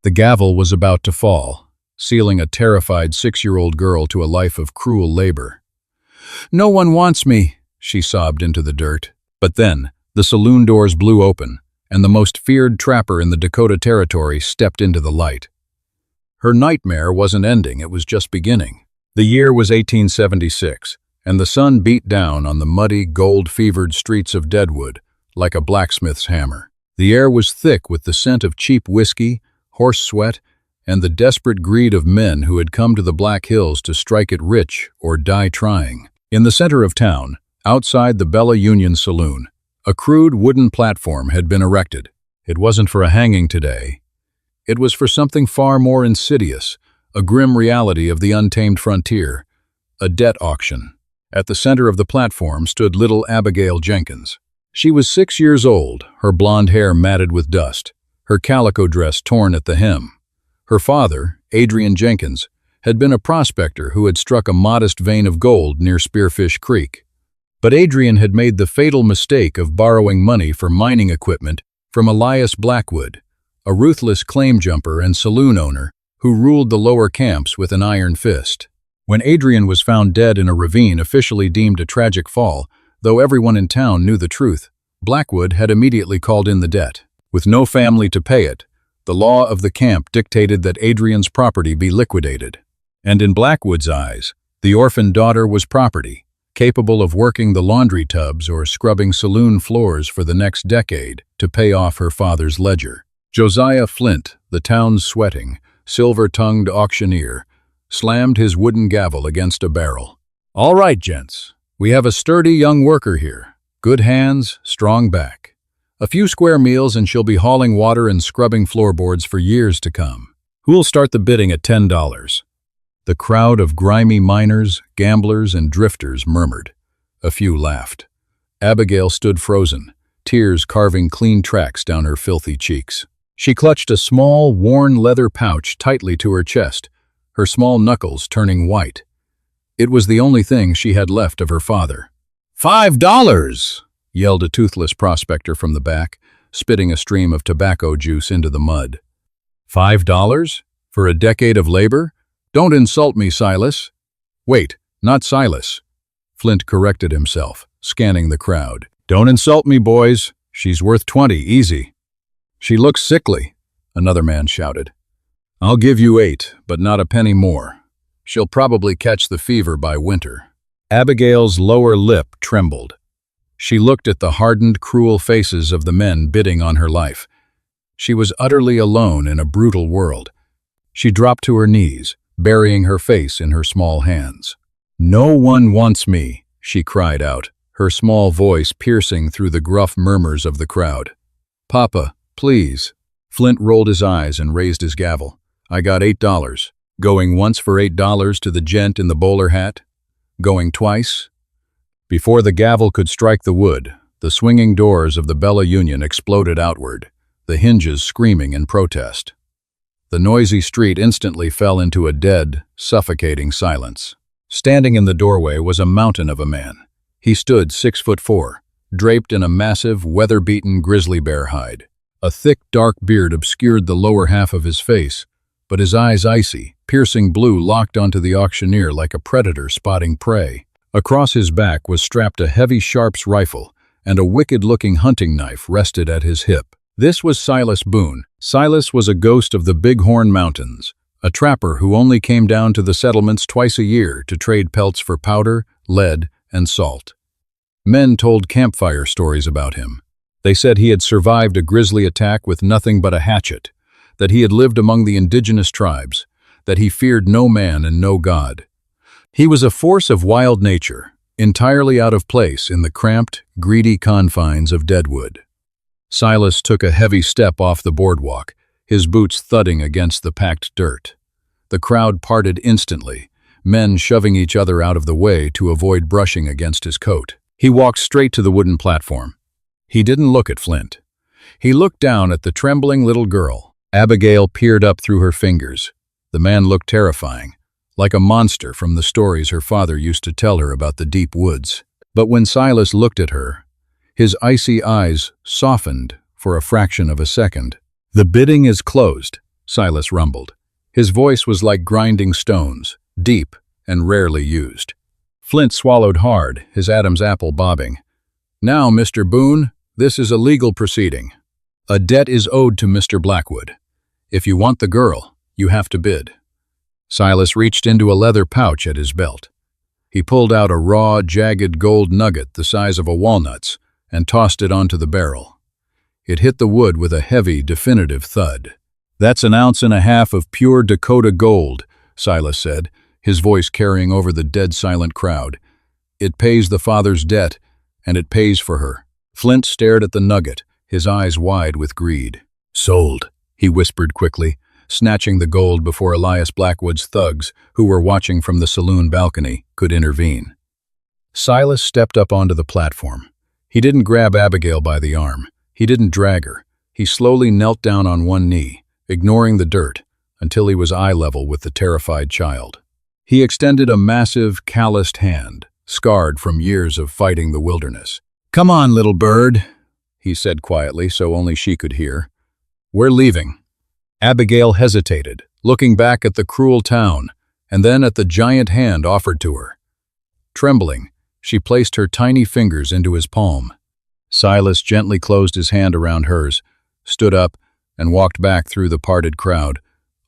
The gavel was about to fall, sealing a terrified 6-year-old girl to a life of cruel labor. "No one wants me," she sobbed into the dirt. But then, the saloon doors blew open, and the most feared trapper in the Dakota Territory stepped into the light. Her nightmare wasn't ending, it was just beginning. The year was 1876, and the sun beat down on the muddy, gold-fevered streets of Deadwood like a blacksmith's hammer. The air was thick with the scent of cheap whiskey, horse sweat, and the desperate greed of men who had come to the Black Hills to strike it rich or die trying. In the center of town, outside the Bella Union Saloon, a crude wooden platform had been erected. It wasn't for a hanging today. It was for something far more insidious, a grim reality of the untamed frontier, a debt auction. At the center of the platform stood little Abigail Jenkins. She was 6 years old, her blonde hair matted with dust, her calico dress torn at the hem. Her father, Adrian Jenkins, had been a prospector who had struck a modest vein of gold near Spearfish Creek. But Adrian had made the fatal mistake of borrowing money for mining equipment from Elias Blackwood, a ruthless claim jumper and saloon owner who ruled the lower camps with an iron fist. When Adrian was found dead in a ravine officially deemed a tragic fall, though everyone in town knew the truth, Blackwood had immediately called in the debt. With no family to pay it, the law of the camp dictated that Adrian's property be liquidated. And in Blackwood's eyes, the orphan daughter was property, capable of working the laundry tubs or scrubbing saloon floors for the next decade to pay off her father's ledger. Josiah Flint, the town's sweating, silver-tongued auctioneer, slammed his wooden gavel against a barrel. "All right, gents. We have a sturdy young worker here. Good hands, strong back. A few square meals and she'll be hauling water and scrubbing floorboards for years to come. Who'll start the bidding at $10? The crowd of grimy miners, gamblers, and drifters murmured. A few laughed. Abigail stood frozen, tears carving clean tracks down her filthy cheeks. She clutched a small, worn leather pouch tightly to her chest, her small knuckles turning white. It was the only thing she had left of her father. $5! Yelled a toothless prospector from the back, spitting a stream of tobacco juice into the mud. $5? For a decade of labor? Don't insult me, Silas. Wait, not Silas. Flint corrected himself, scanning the crowd. Don't insult me, boys. She's worth 20, easy. She looks sickly, another man shouted. I'll give you 8, but not a penny more. She'll probably catch the fever by winter. Abigail's lower lip trembled. She looked at the hardened, cruel faces of the men bidding on her life. She was utterly alone in a brutal world. She dropped to her knees, burying her face in her small hands. No one wants me, she cried out, her small voice piercing through the gruff murmurs of the crowd. Papa, please. Flint rolled his eyes and raised his gavel. I got $8. Going once for $8 to the gent in the bowler hat? Going twice? Before the gavel could strike the wood, the swinging doors of the Bella Union exploded outward, the hinges screaming in protest. The noisy street instantly fell into a dead, suffocating silence. Standing in the doorway was a mountain of a man. He stood 6'4", draped in a massive, weather-beaten grizzly bear hide. A thick, dark beard obscured the lower half of his face, but his eyes icy, piercing blue locked onto the auctioneer like a predator spotting prey. Across his back was strapped a heavy Sharps rifle, and a wicked-looking hunting knife rested at his hip. This was Silas Boone. Silas was a ghost of the Bighorn Mountains, a trapper who only came down to the settlements twice a year to trade pelts for powder, lead, and salt. Men told campfire stories about him. They said he had survived a grisly attack with nothing but a hatchet, that he had lived among the indigenous tribes, that he feared no man and no God. He was a force of wild nature, entirely out of place in the cramped, greedy confines of Deadwood. Silas took a heavy step off the boardwalk, his boots thudding against the packed dirt. The crowd parted instantly, men shoving each other out of the way to avoid brushing against his coat. He walked straight to the wooden platform. He didn't look at Flint. He looked down at the trembling little girl. Abigail peered up through her fingers. The man looked terrifying, like a monster from the stories her father used to tell her about the deep woods. But when Silas looked at her, his icy eyes softened for a fraction of a second. The bidding is closed, Silas rumbled. His voice was like grinding stones, deep and rarely used. Flint swallowed hard, his Adam's apple bobbing. Now, Mr. Boone, this is a legal proceeding. A debt is owed to Mr. Blackwood. If you want the girl, you have to bid. Silas reached into a leather pouch at his belt. He pulled out a raw, jagged gold nugget the size of a walnut's and tossed it onto the barrel. It hit the wood with a heavy, definitive thud. "That's 1.5 ounces of pure Dakota gold," Silas said, his voice carrying over the dead-silent crowd. "It pays the father's debt, and it pays for her." Flint stared at the nugget, his eyes wide with greed. "Sold," he whispered quickly, snatching the gold before Elias Blackwood's thugs, who were watching from the saloon balcony, could intervene. Silas stepped up onto the platform. He didn't grab Abigail by the arm. He didn't drag her. He slowly knelt down on one knee, ignoring the dirt, until he was eye level with the terrified child. He extended a massive, calloused hand, scarred from years of fighting the wilderness. "Come on, little bird," he said quietly so only she could hear. "We're leaving." Abigail hesitated, looking back at the cruel town, and then at the giant hand offered to her. Trembling, she placed her tiny fingers into his palm. Silas gently closed his hand around hers, stood up, and walked back through the parted crowd,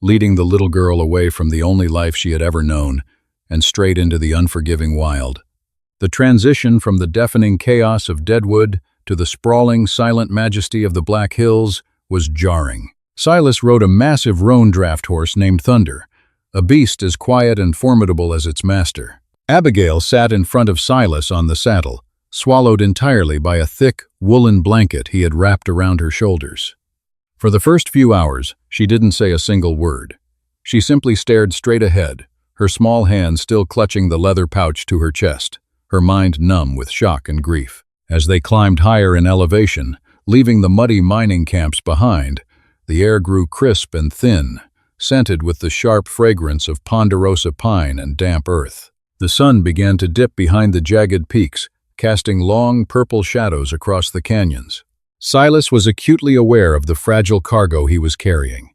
leading the little girl away from the only life she had ever known, and straight into the unforgiving wild. The transition from the deafening chaos of Deadwood to the sprawling, silent majesty of the Black Hills was jarring. Silas rode a massive roan draft horse named Thunder, a beast as quiet and formidable as its master. Abigail sat in front of Silas on the saddle, swallowed entirely by a thick, woolen blanket he had wrapped around her shoulders. For the first few hours, she didn't say a single word. She simply stared straight ahead, her small hand still clutching the leather pouch to her chest, her mind numb with shock and grief. As they climbed higher in elevation, leaving the muddy mining camps behind, the air grew crisp and thin, scented with the sharp fragrance of ponderosa pine and damp earth. The sun began to dip behind the jagged peaks, casting long purple shadows across the canyons. Silas was acutely aware of the fragile cargo he was carrying.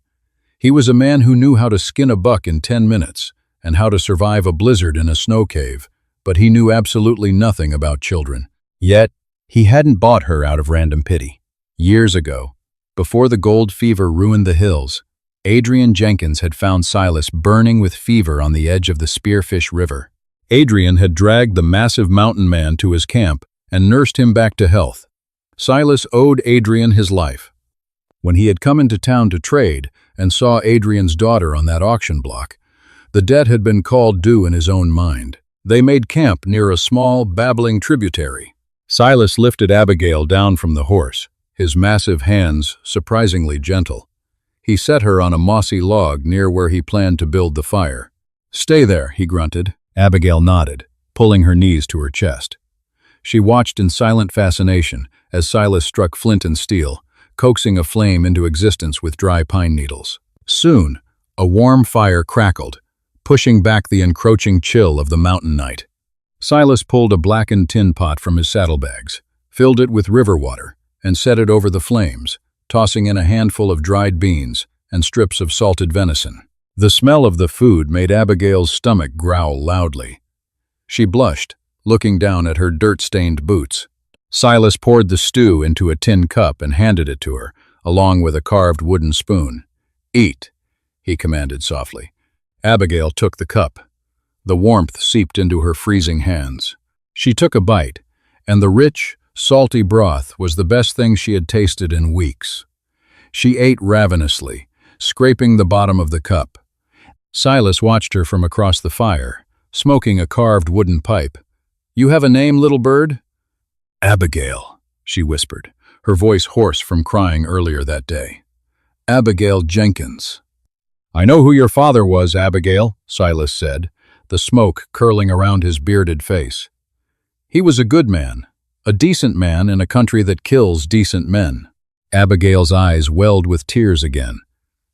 He was a man who knew how to skin a buck in 10 minutes and how to survive a blizzard in a snow cave, but he knew absolutely nothing about children. Yet, he hadn't bought her out of random pity. Years ago, before the gold fever ruined the hills, Adrian Jenkins had found Silas burning with fever on the edge of the Spearfish River. Adrian had dragged the massive mountain man to his camp and nursed him back to health. Silas owed Adrian his life. When he had come into town to trade and saw Adrian's daughter on that auction block, the debt had been called due in his own mind. They made camp near a small, babbling tributary. Silas lifted Abigail down from the horse, his massive hands surprisingly gentle. He set her on a mossy log near where he planned to build the fire. "Stay there," he grunted. Abigail nodded, pulling her knees to her chest. She watched in silent fascination as Silas struck flint and steel, coaxing a flame into existence with dry pine needles. Soon, a warm fire crackled, pushing back the encroaching chill of the mountain night. Silas pulled a blackened tin pot from his saddlebags, filled it with river water, and set it over the flames, tossing in a handful of dried beans and strips of salted venison. The smell of the food made Abigail's stomach growl loudly. She blushed, looking down at her dirt-stained boots. Silas poured the stew into a tin cup and handed it to her, along with a carved wooden spoon. "Eat," he commanded softly. Abigail took the cup. The warmth seeped into her freezing hands. She took a bite, and the rich, salty broth was the best thing she had tasted in weeks. She ate ravenously, scraping the bottom of the cup. Silas watched her from across the fire, smoking a carved wooden pipe. "You have a name, little bird?" "Abigail," she whispered, her voice hoarse from crying earlier that day. "Abigail Jenkins." "I know who your father was, Abigail," Silas said, the smoke curling around his bearded face. "He was a good man, a decent man in a country that kills decent men." Abigail's eyes welled with tears again.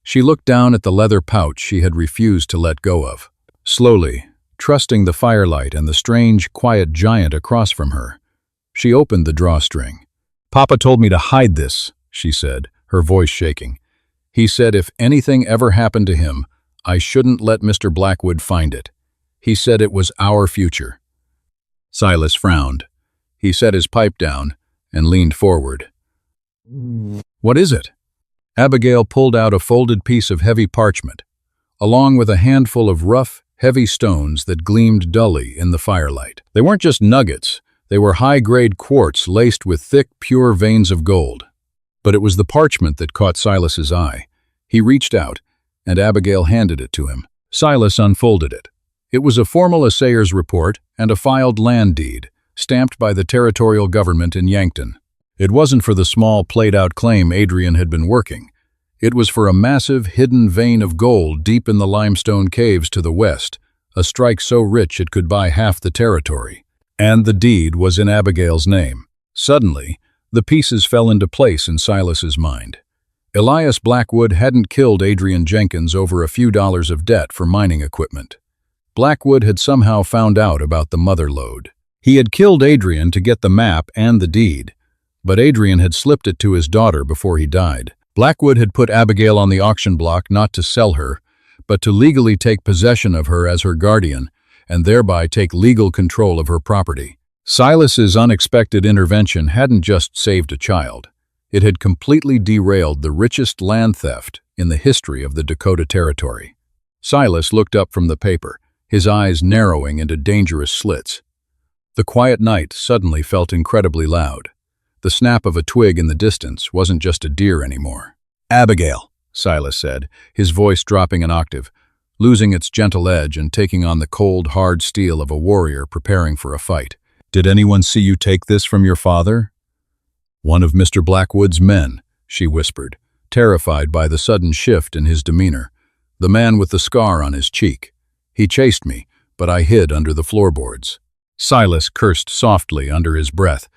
She looked down at the leather pouch she had refused to let go of. Slowly, trusting the firelight and the strange, quiet giant across from her, she opened the drawstring. "Papa told me to hide this," she said, her voice shaking. He said if anything ever happened to him, I shouldn't let Mr. Blackwood find it. He said it was our future. Silas frowned. He set his pipe down and leaned forward. What is it? Abigail pulled out a folded piece of heavy parchment, along with a handful of rough, heavy stones that gleamed dully in the firelight. They weren't just nuggets, they were high-grade quartz laced with thick, pure veins of gold. But it was the parchment that caught Silas's eye. He reached out, and Abigail handed it to him. Silas unfolded it. It was a formal assayer's report and a filed land deed, stamped by the territorial government in Yankton. It wasn't for the small, played-out claim Adrian had been working. It was for a massive, hidden vein of gold deep in the limestone caves to the west, a strike so rich it could buy half the territory. And the deed was in Abigail's name. Suddenly, the pieces fell into place in Silas's mind. Elias Blackwood hadn't killed Adrian Jenkins over a few dollars of debt for mining equipment. Blackwood had somehow found out about the mother lode. He had killed Adrian to get the map and the deed, but Adrian had slipped it to his daughter before he died. Blackwood had put Abigail on the auction block not to sell her, but to legally take possession of her as her guardian, and thereby take legal control of her property. Silas's unexpected intervention hadn't just saved a child. It had completely derailed the richest land theft in the history of the Dakota Territory. Silas looked up from the paper, his eyes narrowing into dangerous slits. The quiet night suddenly felt incredibly loud. The snap of a twig in the distance wasn't just a deer anymore. "Abigail," Silas said, his voice dropping an octave, losing its gentle edge and taking on the cold, hard steel of a warrior preparing for a fight. "Did anyone see you take this from your father?" "One of Mr. Blackwood's men," she whispered, terrified by the sudden shift in his demeanor. "The man with the scar on his cheek. He chased me, but I hid under the floorboards." Silas cursed softly under his breath.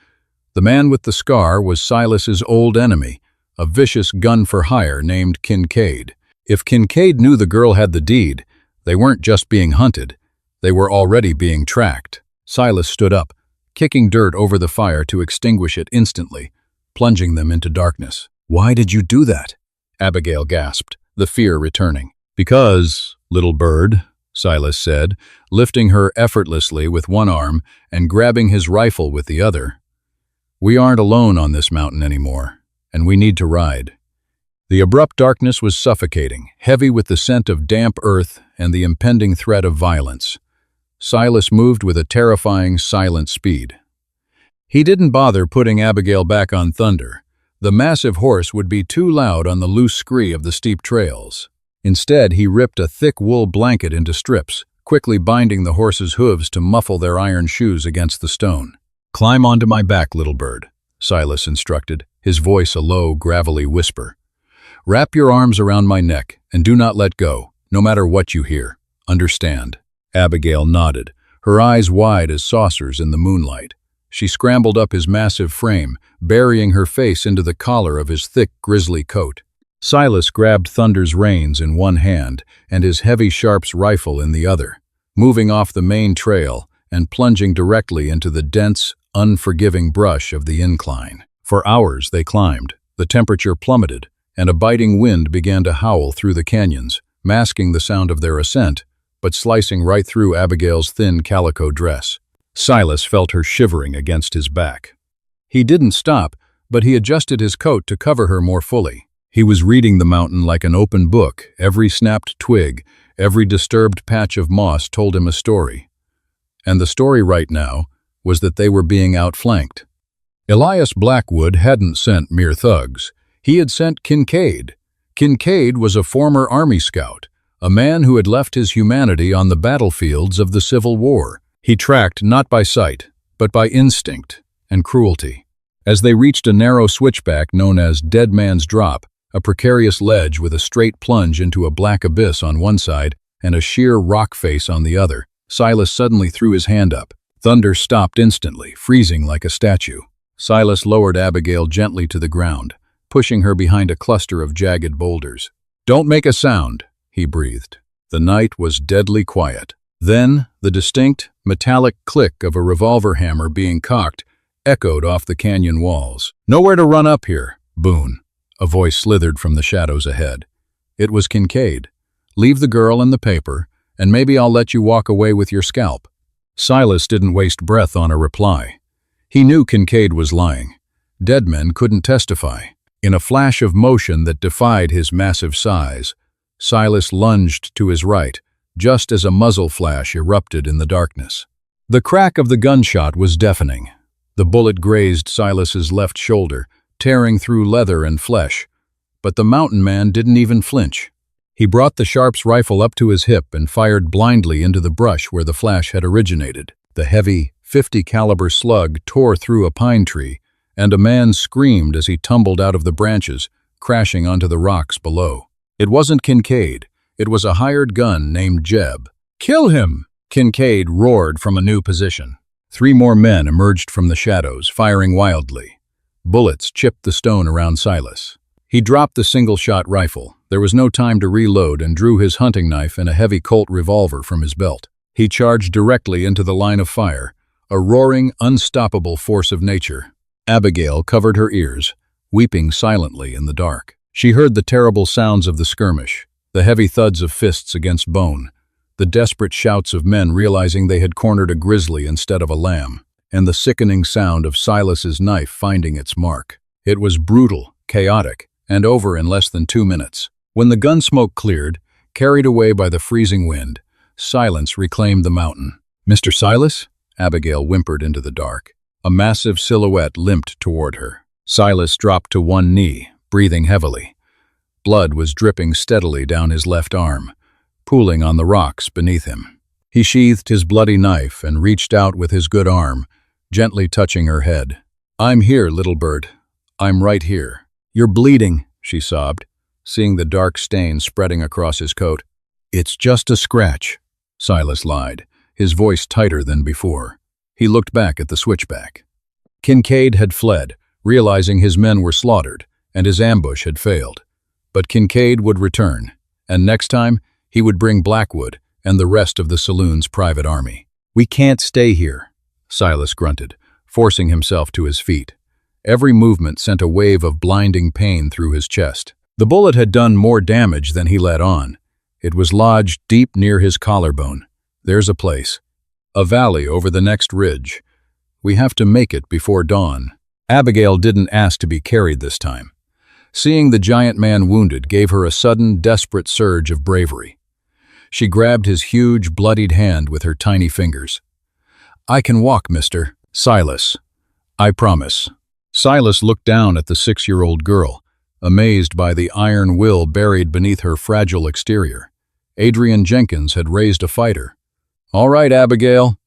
The man with the scar was Silas's old enemy, a vicious gun-for-hire named Kincaid. If Kincaid knew the girl had the deed, they weren't just being hunted, they were already being tracked. Silas stood up, kicking dirt over the fire to extinguish it instantly, plunging them into darkness. "Why did you do that?" Abigail gasped, the fear returning. "Because, little bird," Silas said, lifting her effortlessly with one arm and grabbing his rifle with the other. "We aren't alone on this mountain anymore, and we need to ride." The abrupt darkness was suffocating, heavy with the scent of damp earth and the impending threat of violence. Silas moved with a terrifying, silent speed. He didn't bother putting Abigail back on Thunder. The massive horse would be too loud on the loose scree of the steep trails. Instead, he ripped a thick wool blanket into strips, quickly binding the horse's hooves to muffle their iron shoes against the stone. "Climb onto my back, little bird," Silas instructed, his voice a low, gravelly whisper. "Wrap your arms around my neck and do not let go, no matter what you hear. Understand?" Abigail nodded, her eyes wide as saucers in the moonlight. She scrambled up his massive frame, burying her face into the collar of his thick, grisly coat. Silas grabbed Thunder's reins in one hand and his heavy Sharps rifle in the other, moving off the main trail and plunging directly into the dense, unforgiving brush of the incline. For hours they climbed, the temperature plummeted, and a biting wind began to howl through the canyons, masking the sound of their ascent, but slicing right through Abigail's thin calico dress. Silas felt her shivering against his back. He didn't stop, but he adjusted his coat to cover her more fully. He was reading the mountain like an open book. Every snapped twig, every disturbed patch of moss told him a story. And the story right now was that they were being outflanked. Elias Blackwood hadn't sent mere thugs. He had sent Kincaid. Kincaid was a former Army scout, a man who had left his humanity on the battlefields of the Civil War. He tracked not by sight, but by instinct and cruelty. As they reached a narrow switchback known as Dead Man's Drop, a precarious ledge with a straight plunge into a black abyss on one side and a sheer rock face on the other, Silas suddenly threw his hand up. Thunder stopped instantly, freezing like a statue. Silas lowered Abigail gently to the ground, pushing her behind a cluster of jagged boulders. "Don't make a sound," he breathed. The night was deadly quiet. Then, the distinct, metallic click of a revolver hammer being cocked echoed off the canyon walls. "Nowhere to run up here, Boone," a voice slithered from the shadows ahead. It was Kincaid. "Leave the girl and the paper, and maybe I'll let you walk away with your scalp." Silas didn't waste breath on a reply. He knew Kincaid was lying. Dead men couldn't testify. In a flash of motion that defied his massive size, Silas lunged to his right, just as a muzzle flash erupted in the darkness. The crack of the gunshot was deafening. The bullet grazed Silas's left shoulder, tearing through leather and flesh. But the mountain man didn't even flinch. He brought the Sharp's rifle up to his hip and fired blindly into the brush where the flash had originated. The heavy, .50 caliber slug tore through a pine tree, and a man screamed as he tumbled out of the branches, crashing onto the rocks below. It wasn't Kincaid. It was a hired gun named Jeb. "Kill him!" Kincaid roared from a new position. 3 more men emerged from the shadows, firing wildly. Bullets chipped the stone around Silas. He dropped the single-shot rifle. There was no time to reload and drew his hunting knife and a heavy Colt revolver from his belt. He charged directly into the line of fire, a roaring, unstoppable force of nature. Abigail covered her ears, weeping silently in the dark. She heard the terrible sounds of the skirmish, the heavy thuds of fists against bone, the desperate shouts of men realizing they had cornered a grizzly instead of a lamb, and the sickening sound of Silas's knife finding its mark. It was brutal, chaotic, and over in less than 2 minutes. When the gun smoke cleared, carried away by the freezing wind, silence reclaimed the mountain. "Mr. Silas?" Abigail whimpered into the dark. A massive silhouette limped toward her. Silas dropped to one knee, breathing heavily. Blood was dripping steadily down his left arm, pooling on the rocks beneath him. He sheathed his bloody knife and reached out with his good arm, gently touching her head. "I'm here, little bird. I'm right here." "You're bleeding," she sobbed, seeing the dark stain spreading across his coat. "It's just a scratch," Silas lied, his voice tighter than before. He looked back at the switchback. Kincaid had fled, realizing his men were slaughtered, and his ambush had failed. But Kincaid would return, and next time he would bring Blackwood and the rest of the saloon's private army. "We can't stay here," Silas grunted, forcing himself to his feet. Every movement sent a wave of blinding pain through his chest. The bullet had done more damage than he let on. It was lodged deep near his collarbone. "There's a place. A valley over the next ridge. We have to make it before dawn." Abigail didn't ask to be carried this time. Seeing the giant man wounded gave her a sudden, desperate surge of bravery. She grabbed his huge, bloodied hand with her tiny fingers. "I can walk, Mr. Silas. I promise." Silas looked down at the 6-year-old girl, amazed by the iron will buried beneath her fragile exterior. Adrian Jenkins had raised a fighter. "All right, Abigail."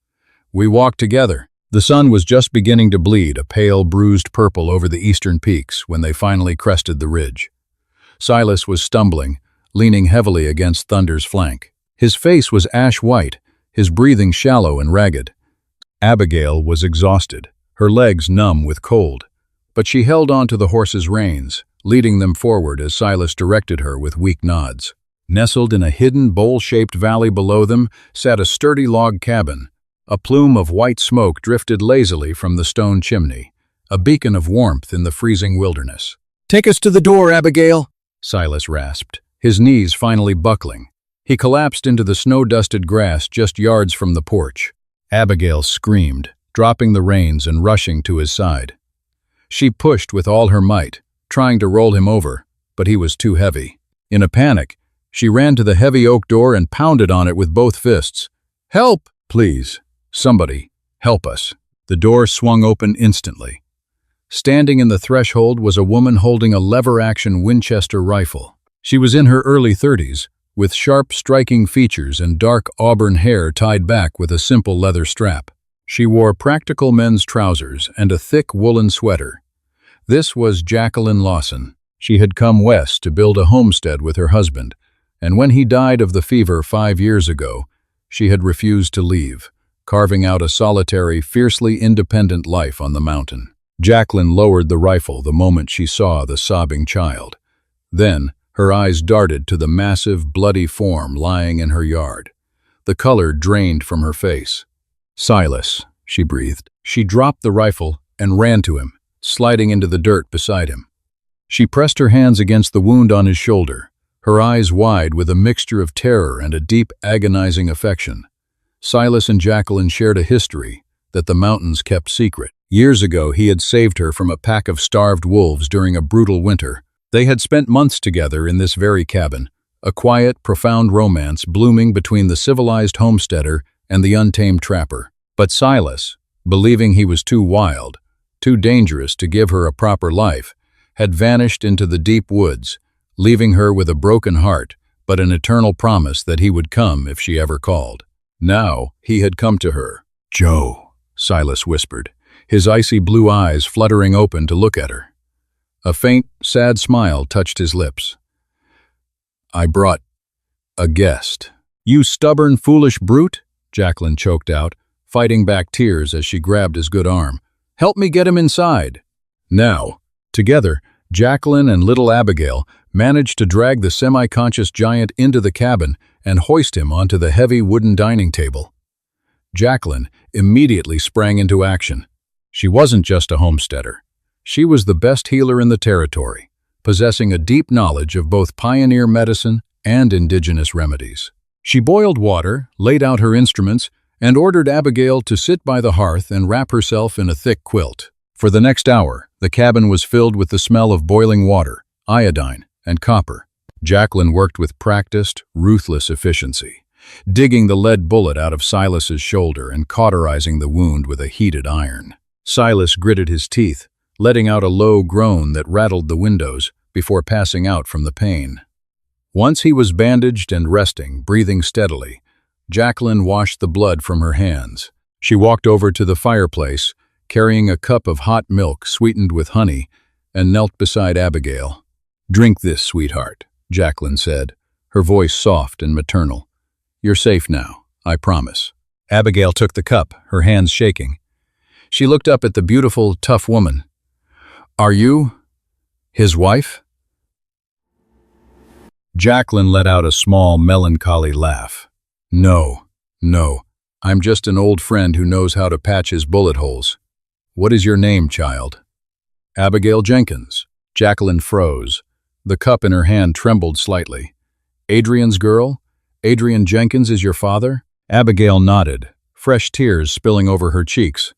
We walked together. The sun was just beginning to bleed, a pale, bruised purple over the eastern peaks when they finally crested the ridge. Silas was stumbling, leaning heavily against Thunder's flank. His face was ash-white, his breathing shallow and ragged. Abigail was exhausted, her legs numb with cold, but she held on to the horse's reins, leading them forward as Silas directed her with weak nods. Nestled in a hidden, bowl-shaped valley below them sat a sturdy log cabin. A plume of white smoke drifted lazily from the stone chimney, a beacon of warmth in the freezing wilderness. "Take us to the door, Abigail," Silas rasped, his knees finally buckling. He collapsed into the snow-dusted grass just yards from the porch. Abigail screamed, dropping the reins and rushing to his side. She pushed with all her might, trying to roll him over, but he was too heavy. In a panic, she ran to the heavy oak door and pounded on it with both fists. "Help! Please, somebody, help us." The door swung open instantly. Standing in the threshold was a woman holding a lever-action Winchester rifle. She was in her early 30s, with sharp, striking features and dark auburn hair tied back with a simple leather strap. She wore practical men's trousers and a thick woolen sweater. This was Jacqueline Lawson. She had come west to build a homestead with her husband, and when he died of the fever 5 years ago, she had refused to leave, carving out a solitary, fiercely independent life on the mountain. Jacqueline lowered the rifle the moment she saw the sobbing child. Then, her eyes darted to the massive, bloody form lying in her yard. The color drained from her face. "Silas," she breathed. She dropped the rifle and ran to him, sliding into the dirt beside him. She pressed her hands against the wound on his shoulder, her eyes wide with a mixture of terror and a deep, agonizing affection. Silas and Jacqueline shared a history that the mountains kept secret. Years ago, he had saved her from a pack of starved wolves during a brutal winter. They had spent months together in this very cabin, a quiet, profound romance blooming between the civilized homesteader and the untamed trapper. But Silas, believing he was too wild, too dangerous to give her a proper life, had vanished into the deep woods, leaving her with a broken heart but an eternal promise that he would come if she ever called. Now he had come to her. "Joe," Silas whispered, his icy blue eyes fluttering open to look at her. A faint, sad smile touched his lips. "I brought a guest." "You stubborn, foolish brute," Jacqueline choked out, fighting back tears as she grabbed his good arm. "Help me get him inside." Now, together, Jacqueline and little Abigail managed to drag the semi-conscious giant into the cabin and hoist him onto the heavy wooden dining table. Jacqueline immediately sprang into action. She wasn't just a homesteader. She was the best healer in the territory, possessing a deep knowledge of both pioneer medicine and indigenous remedies. She boiled water, laid out her instruments, and ordered Abigail to sit by the hearth and wrap herself in a thick quilt. For the next hour, the cabin was filled with the smell of boiling water, iodine, and copper. Jacqueline worked with practiced, ruthless efficiency, digging the lead bullet out of Silas's shoulder and cauterizing the wound with a heated iron. Silas gritted his teeth, letting out a low groan that rattled the windows before passing out from the pain. Once he was bandaged and resting, breathing steadily, Jacqueline washed the blood from her hands. She walked over to the fireplace, carrying a cup of hot milk sweetened with honey, and knelt beside Abigail. "Drink this, sweetheart," Jacqueline said, her voice soft and maternal. "You're safe now, I promise." Abigail took the cup, her hands shaking. She looked up at the beautiful, tough woman. "Are you his wife?" Jacqueline let out a small, melancholy laugh. No, I'm just an old friend who knows how to patch his bullet holes. What is your name, child?" "Abigail Jenkins." Jacqueline froze. The cup in her hand trembled slightly. "Adrian's girl? Adrian Jenkins is your father?" Abigail nodded, fresh tears spilling over her cheeks.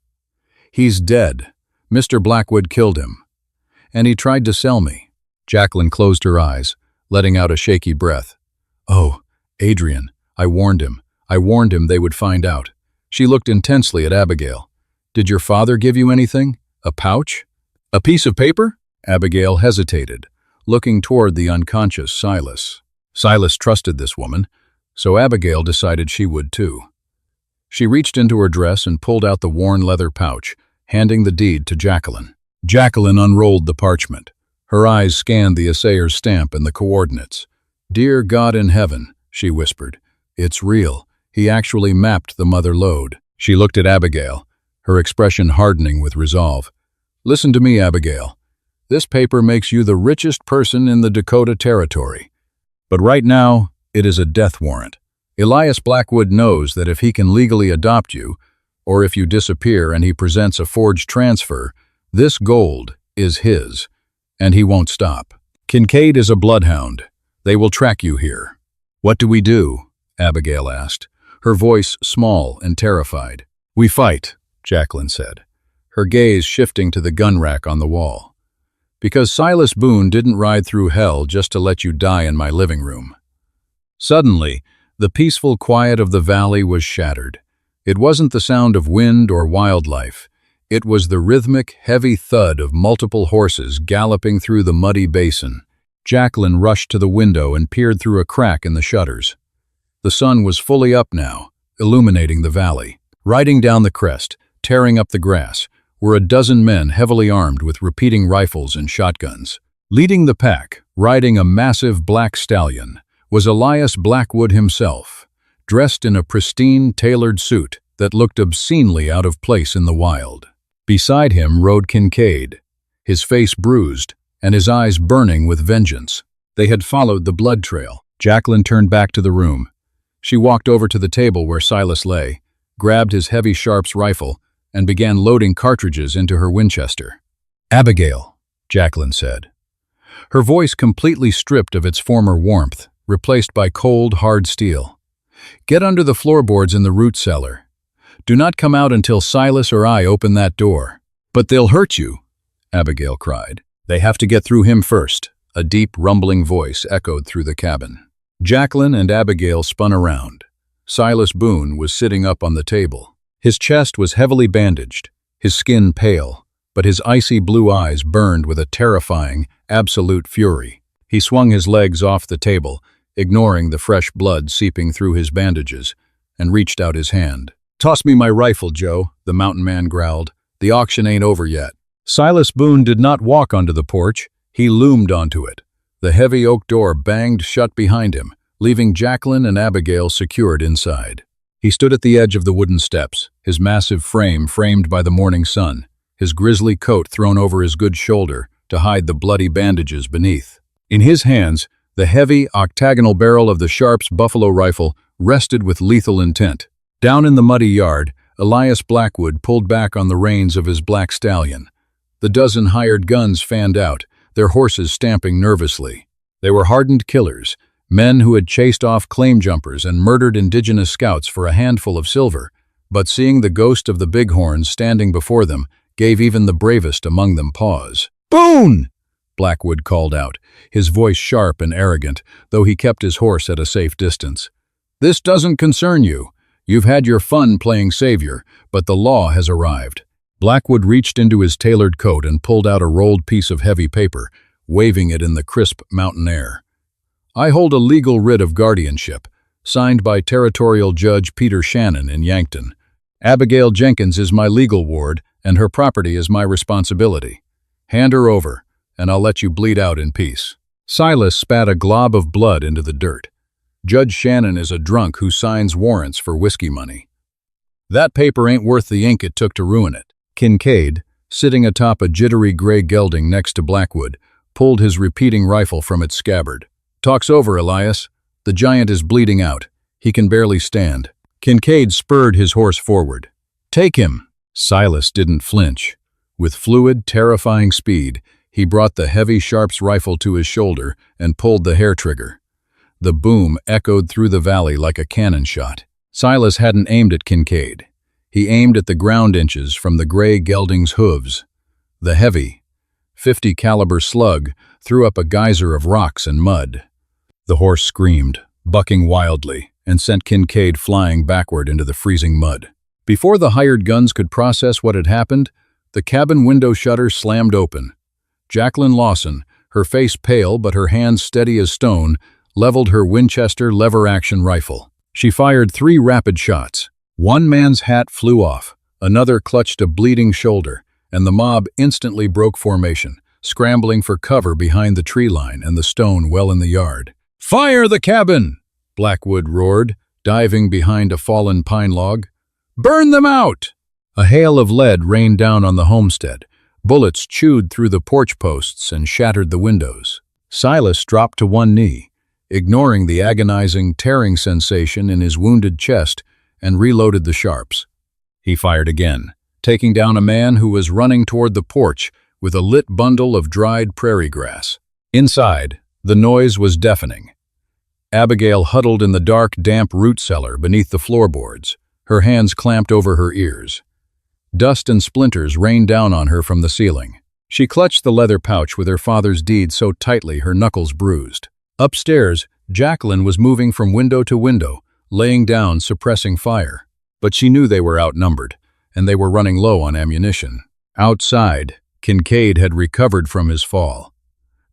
"He's dead. Mr. Blackwood killed him. And he tried to sell me." Jacqueline closed her eyes, letting out a shaky breath. "Oh, Adrian, I warned him they would find out." She looked intensely at Abigail. "Did your father give you anything? A pouch? A piece of paper?" Abigail hesitated, looking toward the unconscious Silas. Silas trusted this woman, so Abigail decided she would too. She reached into her dress and pulled out the worn leather pouch, handing the deed to Jacqueline. Jacqueline unrolled the parchment. Her eyes scanned the assayer's stamp and the coordinates. "Dear God in heaven," she whispered, "it's real. He actually mapped the mother lode." She looked at Abigail, her expression hardening with resolve. "Listen to me, Abigail. This paper makes you the richest person in the Dakota Territory. But right now, it is a death warrant. Elias Blackwood knows that if he can legally adopt you, or if you disappear and he presents a forged transfer, this gold is his, and he won't stop. Kincaid is a bloodhound. They will track you here." "What do we do?" Abigail asked, her voice small and terrified. "We fight," Jacqueline said, her gaze shifting to the gun rack on the wall. "Because Silas Boone didn't ride through hell just to let you die in my living room." Suddenly, the peaceful quiet of the valley was shattered. It wasn't the sound of wind or wildlife. It was the rhythmic, heavy thud of multiple horses galloping through the muddy basin. Jacqueline rushed to the window and peered through a crack in the shutters. The sun was fully up now, illuminating the valley. Riding down the crest, tearing up the grass, were a dozen men heavily armed with repeating rifles and shotguns. Leading the pack, riding a massive black stallion, was Elias Blackwood himself, dressed in a pristine, tailored suit that looked obscenely out of place in the wild. Beside him rode Kincaid, his face bruised and his eyes burning with vengeance. They had followed the blood trail. Jacqueline turned back to the room. She walked over to the table where Silas lay, grabbed his heavy Sharps rifle, and began loading cartridges into her Winchester. "Abigail," Jacqueline said, her voice completely stripped of its former warmth, replaced by cold, hard steel. "Get under the floorboards in the root cellar. Do not come out until Silas or I open that door." "But they'll hurt you," Abigail cried. "They have to get through him first." A deep, rumbling voice echoed through the cabin. Jacqueline and Abigail spun around. Silas Boone was sitting up on the table. His chest was heavily bandaged, his skin pale, but his icy blue eyes burned with a terrifying, absolute fury. He swung his legs off the table, ignoring the fresh blood seeping through his bandages, and reached out his hand. "Toss me my rifle, Joe," the mountain man growled. "The auction ain't over yet." Silas Boone did not walk onto the porch. He loomed onto it. The heavy oak door banged shut behind him, leaving Jacqueline and Abigail secured inside. He stood at the edge of the wooden steps, his massive frame framed by the morning sun, his grisly coat thrown over his good shoulder to hide the bloody bandages beneath. In his hands, the heavy, octagonal barrel of the Sharp's buffalo rifle rested with lethal intent. Down in the muddy yard, Elias Blackwood pulled back on the reins of his black stallion. The dozen hired guns fanned out, their horses stamping nervously. They were hardened killers, men who had chased off claim jumpers and murdered indigenous scouts for a handful of silver, but seeing the ghost of the bighorns standing before them gave even the bravest among them pause. "Boone!" Blackwood called out, his voice sharp and arrogant, though he kept his horse at a safe distance. "This doesn't concern you. You've had your fun playing savior, but the law has arrived." Blackwood reached into his tailored coat and pulled out a rolled piece of heavy paper, waving it in the crisp mountain air. "I hold a legal writ of guardianship, signed by Territorial Judge Peter Shannon in Yankton. Abigail Jenkins is my legal ward, and her property is my responsibility. Hand her over, and I'll let you bleed out in peace." Silas spat a glob of blood into the dirt. "Judge Shannon is a drunk who signs warrants for whiskey money. That paper ain't worth the ink it took to ruin it." Kincaid, sitting atop a jittery gray gelding next to Blackwood, pulled his repeating rifle from its scabbard. "Talk's over, Elias. The giant is bleeding out. He can barely stand." Kincaid spurred his horse forward. "Take him." Silas didn't flinch. With fluid, terrifying speed, he brought the heavy Sharp's rifle to his shoulder and pulled the hair trigger. The boom echoed through the valley like a cannon shot. Silas hadn't aimed at Kincaid. He aimed at the ground inches from the gray gelding's hooves. The heavy, .50 caliber slug threw up a geyser of rocks and mud. The horse screamed, bucking wildly, and sent Kincaid flying backward into the freezing mud. Before the hired guns could process what had happened, the cabin window shutter slammed open. Jacqueline Lawson, her face pale but her hands steady as stone, leveled her Winchester lever-action rifle. She fired 3 rapid shots. One man's hat flew off, another clutched a bleeding shoulder, and the mob instantly broke formation, scrambling for cover behind the tree line and the stone well in the yard. "Fire the cabin!" Blackwood roared, diving behind a fallen pine log. "Burn them out!" A hail of lead rained down on the homestead. Bullets chewed through the porch posts and shattered the windows. Silas dropped to one knee, ignoring the agonizing, tearing sensation in his wounded chest, and reloaded the Sharps. He fired again, taking down a man who was running toward the porch with a lit bundle of dried prairie grass. Inside, the noise was deafening. Abigail huddled in the dark, damp root cellar beneath the floorboards, her hands clamped over her ears. Dust and splinters rained down on her from the ceiling. She clutched the leather pouch with her father's deed so tightly her knuckles bruised. Upstairs, Jacqueline was moving from window to window, laying down, suppressing fire. But she knew they were outnumbered, and they were running low on ammunition. Outside, Kincaid had recovered from his fall.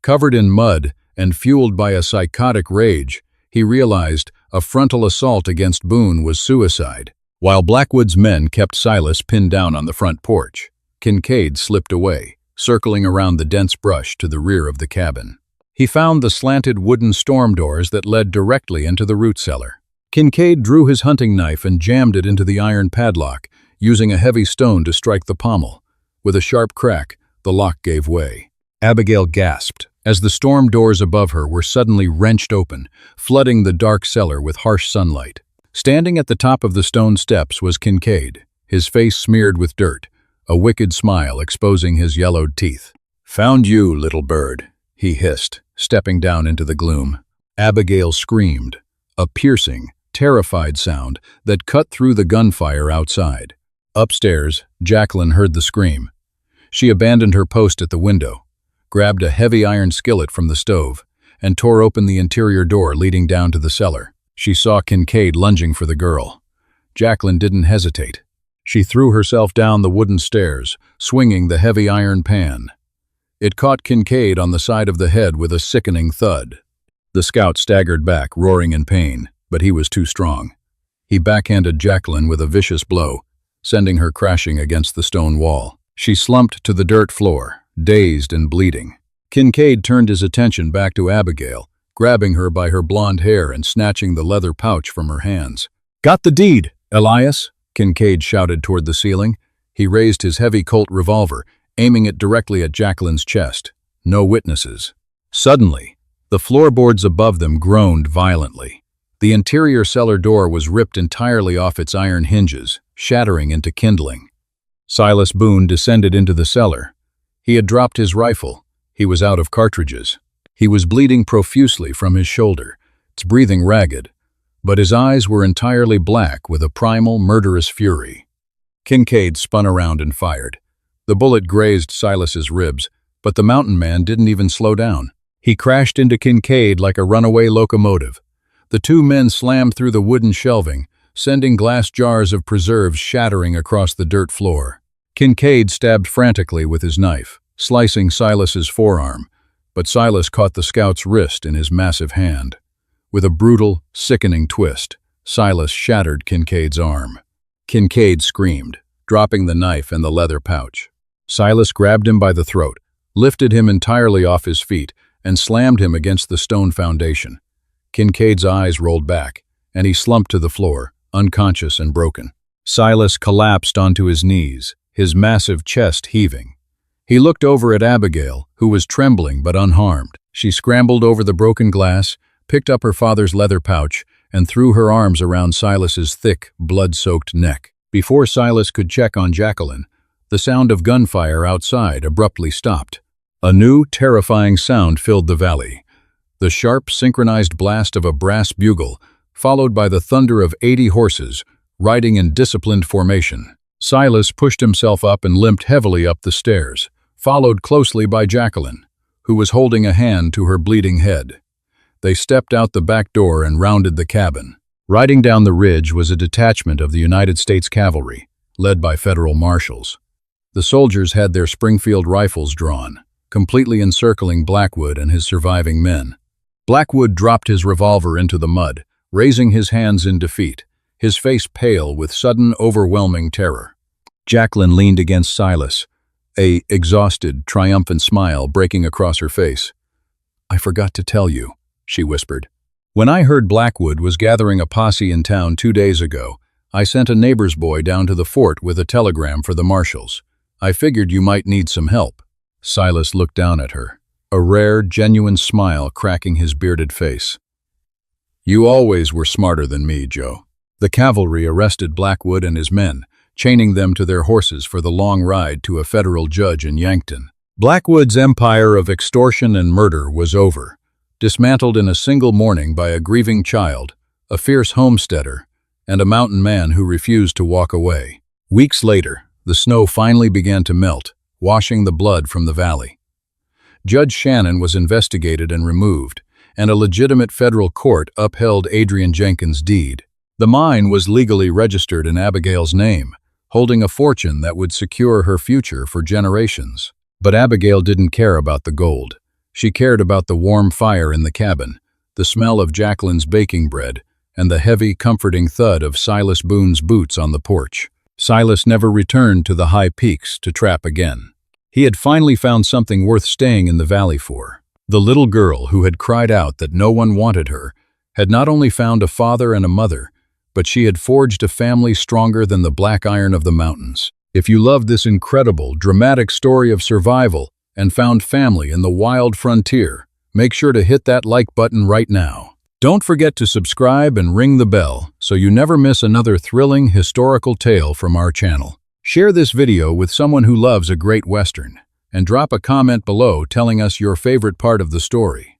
Covered in mud and fueled by a psychotic rage, he realized a frontal assault against Boone was suicide. While Blackwood's men kept Silas pinned down on the front porch, Kincaid slipped away, circling around the dense brush to the rear of the cabin. He found the slanted wooden storm doors that led directly into the root cellar. Kincaid drew his hunting knife and jammed it into the iron padlock, using a heavy stone to strike the pommel. With a sharp crack, the lock gave way. Abigail gasped, as the storm doors above her were suddenly wrenched open, flooding the dark cellar with harsh sunlight. Standing at the top of the stone steps was Kincaid, his face smeared with dirt, a wicked smile exposing his yellowed teeth. "Found you, little bird," he hissed, stepping down into the gloom. Abigail screamed, a piercing, terrified sound that cut through the gunfire outside. Upstairs, Jacqueline heard the scream. She abandoned her post at the window, grabbed a heavy iron skillet from the stove, and tore open the interior door leading down to the cellar. She saw Kincaid lunging for the girl. Jacqueline didn't hesitate. She threw herself down the wooden stairs, swinging the heavy iron pan. It caught Kincaid on the side of the head with a sickening thud. The scout staggered back, roaring in pain, but he was too strong. He backhanded Jacqueline with a vicious blow, sending her crashing against the stone wall. She slumped to the dirt floor, dazed and bleeding. Kincaid turned his attention back to Abigail, grabbing her by her blonde hair and snatching the leather pouch from her hands. "Got the deed, Elias!" Kincaid shouted toward the ceiling. He raised his heavy Colt revolver, aiming it directly at Jacqueline's chest. No witnesses. Suddenly, the floorboards above them groaned violently. The interior cellar door was ripped entirely off its iron hinges, shattering into kindling. Silas Boone descended into the cellar. He had dropped his rifle. He was out of cartridges. He was bleeding profusely from his shoulder, its breathing ragged, but his eyes were entirely black with a primal, murderous fury. Kincaid spun around and fired. The bullet grazed Silas's ribs, but the mountain man didn't even slow down. He crashed into Kincaid like a runaway locomotive. The two men slammed through the wooden shelving, sending glass jars of preserves shattering across the dirt floor. Kincaid stabbed frantically with his knife, slicing Silas's forearm, but Silas caught the scout's wrist in his massive hand. With a brutal, sickening twist, Silas shattered Kincaid's arm. Kincaid screamed, dropping the knife and the leather pouch. Silas grabbed him by the throat, lifted him entirely off his feet, and slammed him against the stone foundation. Kincaid's eyes rolled back, and he slumped to the floor, unconscious and broken. Silas collapsed onto his knees, his massive chest heaving. He looked over at Abigail, who was trembling but unharmed. She scrambled over the broken glass, picked up her father's leather pouch, and threw her arms around Silas's thick, blood-soaked neck. Before Silas could check on Jacqueline, the sound of gunfire outside abruptly stopped. A new, terrifying sound filled the valley. The sharp, synchronized blast of a brass bugle, followed by the thunder of 80 horses, riding in disciplined formation. Silas pushed himself up and limped heavily up the stairs, followed closely by Jacqueline, who was holding a hand to her bleeding head. They stepped out the back door and rounded the cabin. Riding down the ridge was a detachment of the United States Cavalry, led by federal marshals. The soldiers had their Springfield rifles drawn, completely encircling Blackwood and his surviving men. Blackwood dropped his revolver into the mud, raising his hands in defeat, his face pale with sudden, overwhelming terror. Jacqueline leaned against Silas, a exhausted, triumphant smile breaking across her face. "I forgot to tell you," she whispered. "When I heard Blackwood was gathering a posse in town 2 days ago, I sent a neighbor's boy down to the fort with a telegram for the marshals. I figured you might need some help." Silas looked down at her, a rare, genuine smile cracking his bearded face. "You always were smarter than me, Joe." The cavalry arrested Blackwood and his men, chaining them to their horses for the long ride to a federal judge in Yankton. Blackwood's empire of extortion and murder was over, dismantled in a single morning by a grieving child, a fierce homesteader, and a mountain man who refused to walk away. Weeks later, the snow finally began to melt, washing the blood from the valley. Judge Shannon was investigated and removed, and a legitimate federal court upheld Adrian Jenkins' deed. The mine was legally registered in Abigail's name, holding a fortune that would secure her future for generations. But Abigail didn't care about the gold. She cared about the warm fire in the cabin, the smell of Jacqueline's baking bread, and the heavy, comforting thud of Silas Boone's boots on the porch. Silas never returned to the high peaks to trap again. He had finally found something worth staying in the valley for. The little girl who had cried out that no one wanted her had not only found a father and a mother, but she had forged a family stronger than the black iron of the mountains. If you loved this incredible, dramatic story of survival and found family in the wild frontier, make sure to hit that like button right now. Don't forget to subscribe and ring the bell so you never miss another thrilling historical tale from our channel. Share this video with someone who loves a great Western, and drop a comment below telling us your favorite part of the story.